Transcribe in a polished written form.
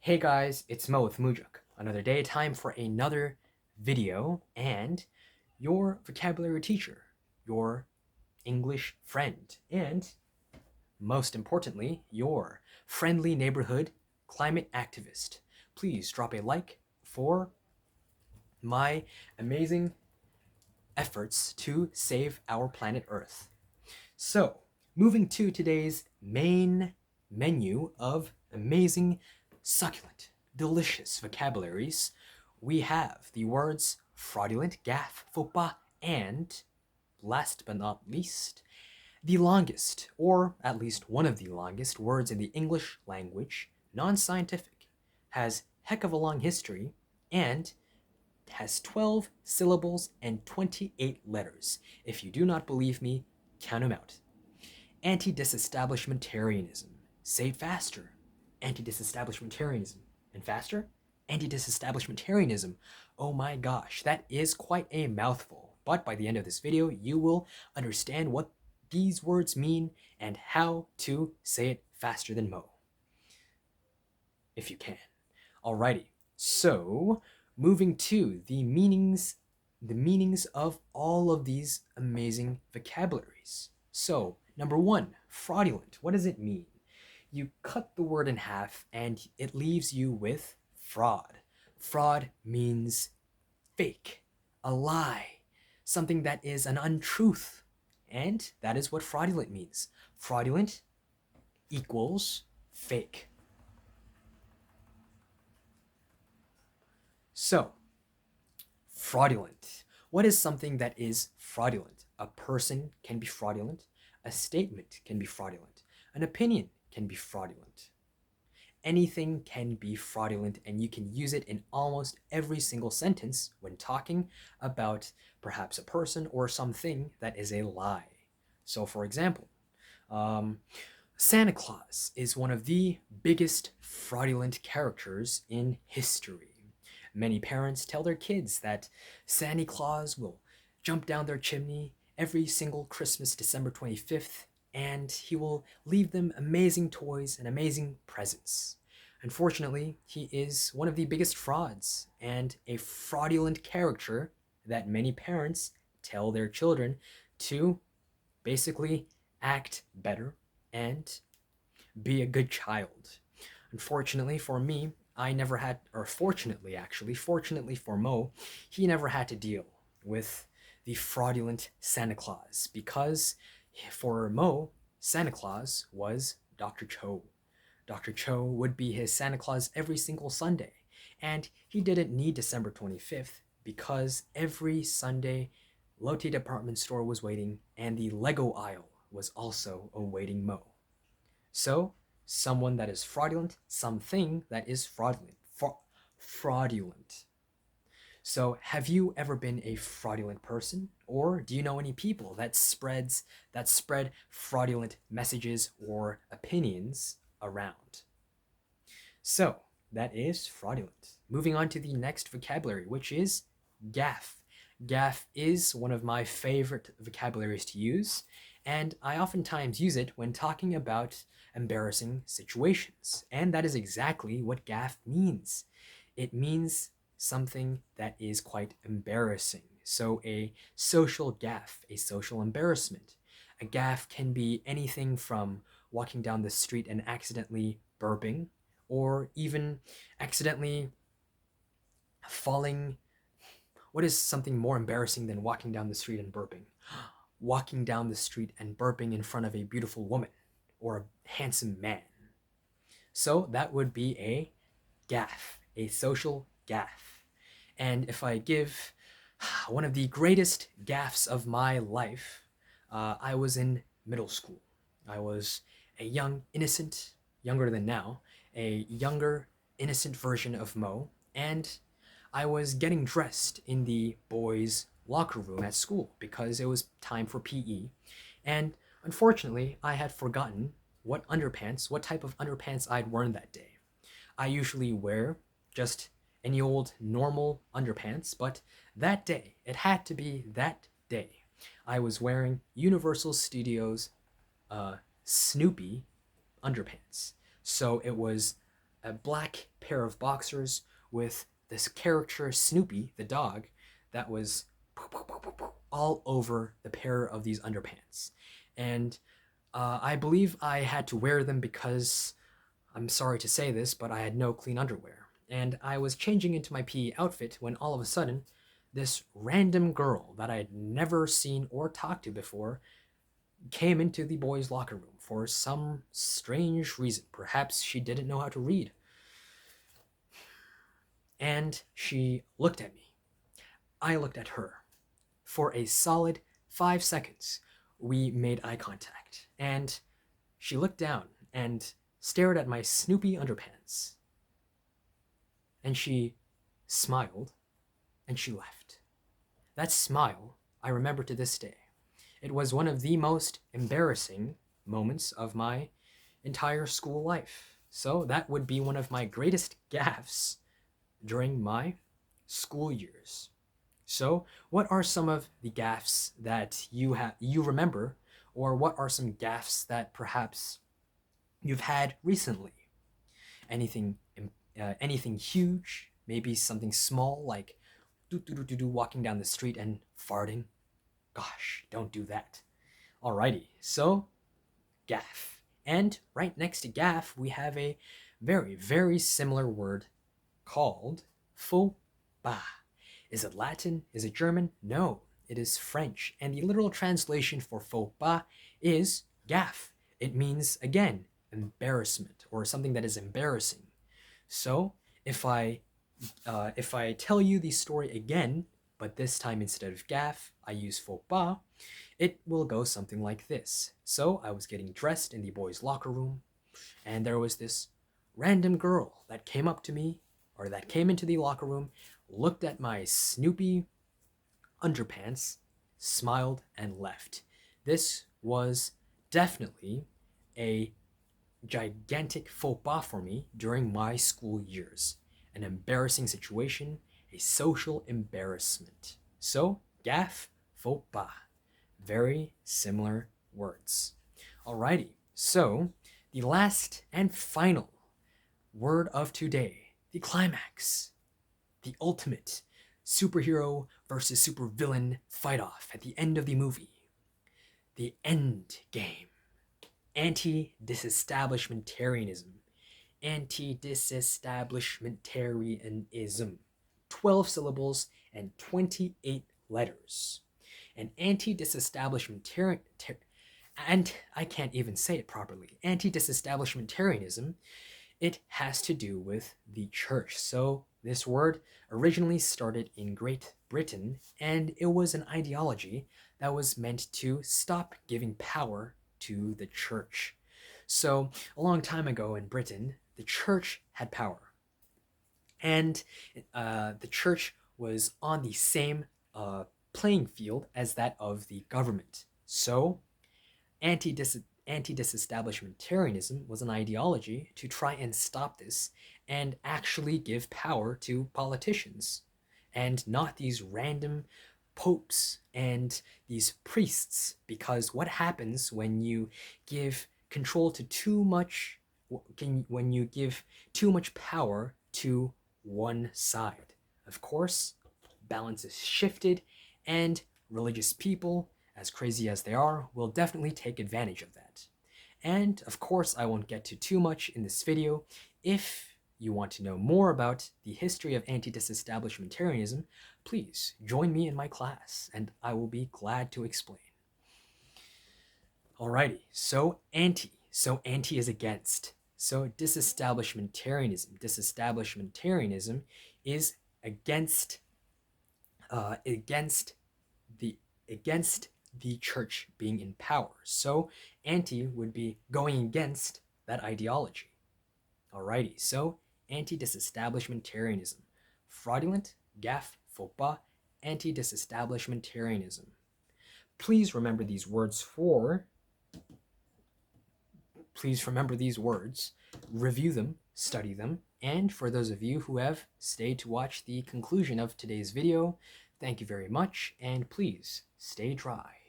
Hey guys, it's Mo with Mujak. Another day, time for another video, and your vocabulary teacher, your English friend, and most importantly, your friendly neighborhood climate activist. Please drop a like for my amazing efforts to save our planet Earth. So, moving to today's main menu of amazing, succulent, delicious vocabularies, we have the words fraudulent, gaffe, faux pas, and, last but not least, the longest, or at least one of the longest, words in the English language, non scientific, has heck of a long history, and has 12 syllables and 28 letters. If you do not believe me, count them out. Antidisestablishmentarianism. Say it faster. Antidisestablishmentarianism. And faster? Antidisestablishmentarianism. Oh my gosh, that is quite a mouthful. But by the end of this video, you will understand what these words mean and how to say it faster than Mo. If you can. Alrighty. So, moving to the meanings of all of these amazing vocabularies. So, number one, fraudulent. What does it mean? You cut the word in half and it leaves you with fraud. Fraud means fake, a lie, something that is an untruth. And that is what fraudulent means. Fraudulent equals fake. So, fraudulent. What is something that is fraudulent? A person can be fraudulent. A statement can be fraudulent. An opinion can be fraudulent. Anything can be fraudulent, and you can use it in almost every single sentence when talking about perhaps a person or something that is a lie. So, for example, Santa Claus is one of the biggest fraudulent characters in history. Many parents tell their kids that Santa Claus will jump down their chimney every single Christmas, December 25th, and he will leave them amazing toys and amazing presents. Unfortunately, he is one of the biggest frauds and a fraudulent character that many parents tell their children to basically act better and be a good child. Unfortunately for me, I never had, or fortunately actually, fortunately for Mo, he never had to deal with the fraudulent Santa Claus because for Mo, Santa Claus was Dr. Cho. Dr. Cho would be his Santa Claus every single Sunday, and he didn't need December 25th because every Sunday, Lotte department store was waiting, and the Lego aisle was also awaiting Mo. So, someone that is fraudulent, something that is fraudulent. Fraudulent. So, have you ever been a fraudulent person, or do you know any people that spread fraudulent messages or opinions around? So, that is fraudulent. Moving on to the next vocabulary, which is gaffe. Gaffe is one of my favorite vocabularies to use, and I oftentimes use it when talking about embarrassing situations. And that is exactly what gaffe means. It means something that is quite embarrassing. So a social gaffe, a social embarrassment. A gaffe can be anything from walking down the street and accidentally burping, or even accidentally falling. What is something more embarrassing than walking down the street and burping? Walking down the street and burping in front of a beautiful woman or a handsome man. So that would be a gaffe, a social gaffe. And if I give one of the greatest gaffes of my life, I was in middle school. I was a young, innocent, younger than now, a younger, innocent version of Mo, and I was getting dressed in the boys' locker room at school because it was time for PE. And unfortunately, I had forgotten what type of underpants I'd worn that day. I usually wear just any old normal underpants, but that day, it had to be that day, I was wearing Universal Studios Snoopy underpants. So it was a black pair of boxers with this character Snoopy, the dog, that was all over the pair of these underpants. And I believe I had to wear them because, I'm sorry to say this, but I had no clean underwear. And I was changing into my PE outfit when all of a sudden, this random girl that I had never seen or talked to before came into the boys' locker room for some strange reason. Perhaps she didn't know how to read. And she looked at me. I looked at her. For a solid 5 seconds, we made eye contact. And she looked down and stared at my Snoopy underpants. And she smiled, and she left. That smile I remember to this day. It was one of the most embarrassing moments of my entire school life. So that would be one of my greatest gaffes during my school years. So what are some of the gaffes that you remember, or what are some gaffes that perhaps you've had recently? Anything huge? Maybe something small like walking down the street and farting? Gosh, don't do that. Alrighty, so gaffe. And right next to gaffe, we have a very, very similar word called faux pas. Is it Latin? Is it German? No, it is French. And the literal translation for faux pas is gaffe. It means, again, embarrassment or something that is embarrassing. So if I tell you the story again, but this time instead of gaffe, I use faux pas, it will go something like this. So I was getting dressed in the boys' locker room, and there was this random girl that came up to me, or that came into the locker room, looked at my Snoopy underpants, smiled, and left. This was definitely a gigantic faux pas for me during my school years. An embarrassing situation, a social embarrassment. So, gaffe, faux pas. Very similar words. Alrighty, so the last and final word of today, the climax, the ultimate superhero versus supervillain fight-off at the end of the movie. The end game. Antidisestablishmentarianism. Antidisestablishmentarianism. 12 syllables and 28 letters. And anti-disestablishmentarian, and I can't even say it properly. Anti-disestablishmentarianism, it has to do with the church. So this word originally started in Great Britain, and it was an ideology that was meant to stop giving power to the church. So a long time ago in Britain, the church had power. And the church was on the same playing field as that of the government. So anti-disestablishmentarianism was an ideology to try and stop this and actually give power to politicians and not these random popes and these priests, because what happens when you give control to too much, when you give too much power to one side? Of course, balance is shifted, and religious people, as crazy as they are, will definitely take advantage of that. And of course, I won't get to too much in this video. If you want to know more about the history of anti-disestablishmentarianism, please join me in my class, and I will be glad to explain. Alrighty, so anti is against. So disestablishmentarianism is against the church being in power. So anti would be going against that ideology. Alrighty, so anti-disestablishmentarianism. Fraudulent, gaffe, faux pas, anti-disestablishmentarianism. Please remember these words, review them, study them, and for those of you who have stayed to watch the conclusion of today's video, thank you very much, and please stay dry.